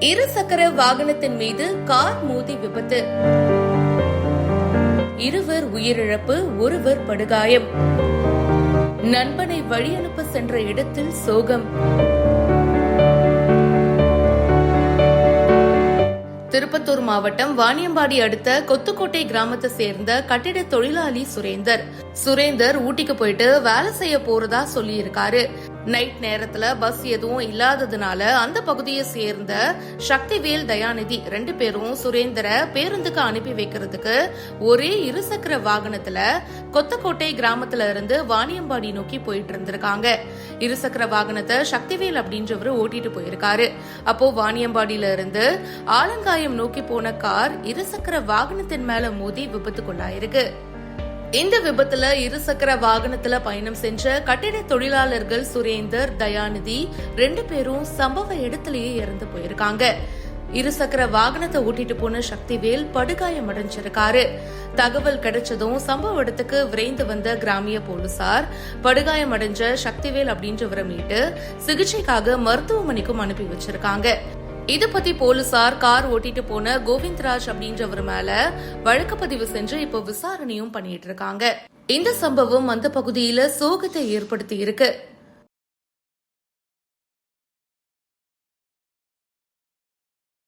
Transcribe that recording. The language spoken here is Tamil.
இருசக்கர வாகனத்தின் மீது கார் மோதி விபத்து, இருவர் உயிரிழப்பு, ஒருவர் படுகாயம். நண்பனை வழியனுப்ப சென்ற இடத்தில் சோகம். திருப்பத்தூர் மாவட்டம் வாணியம்பாடி அடுத்த கொத்துக்கோட்டை கிராமத்தை சேர்ந்த கட்டிட தொழிலாளி சுரேந்தர் ஊட்டிக்கு போயிட்டு வேலை செய்ய போறதா சொல்லி இருக்காரு. நைட் நேரத்துல பஸ் எதுவும் இல்லாததுனால அந்த பகுதியை சேர்ந்த சக்திவேல், தயாநிதி 2 பேரும் சுரேந்தரை பேருந்துக்கு அனுப்பி வைக்கிறதுக்கு ஒரே இருசக்கர வாகனத்துல கொத்தக்கோட்டை கிராமத்துல இருந்து வாணியம்பாடி நோக்கி போயிட்டு இருந்திருக்காங்க. இருசக்கர வாகனத்தை சக்திவேல் அப்படின்றவரு ஓட்டிட்டு போயிருக்காரு. அப்போ வாணியம்பாடியில இருந்து ஆலங்காயம் நோக்கி போன கார் இருசக்கர வாகனத்தின் மேல மோதி விபத்துக்குள்ளாயிருக்கு. இந்த விபத்துல இருசக்கர வாகனத்துல பயணம் சென்ற கட்டிட தொழிலாளர்கள் சுரேந்தர், தயாநிதி 2 பேரும் சம்பவ இடத்திலேயே இறந்து போயிருக்காங்க. இருசக்கர வாகனத்தை ஓட்டிட்டு போன சக்திவேல் படுகாயம் அடைஞ்சிருக்காரு. தகவல் கிடைச்சதும் சம்பவ இடத்துக்கு விரைந்து வந்த கிராமிய போலீசார் படுகாயம் அடைஞ்ச சக்திவேல் அப்படின்றவரை மீட்டு சிகிச்சைக்காக மருத்துவமனைக்கும் அனுப்பி வச்சிருக்காங்க. இத பத்தி போலீசார் கார் ஓட்டிட்டு போன கோவிந்தராஜ் அப்படின்றவர் மேல வழக்கு பதிவு செஞ்சு இப்போ விசாரணையும் பண்ணிட்டு இருக்காங்க. இந்த சம்பவம் அந்த பகுதியில சோகத்தை ஏற்படுத்தி இருக்கு.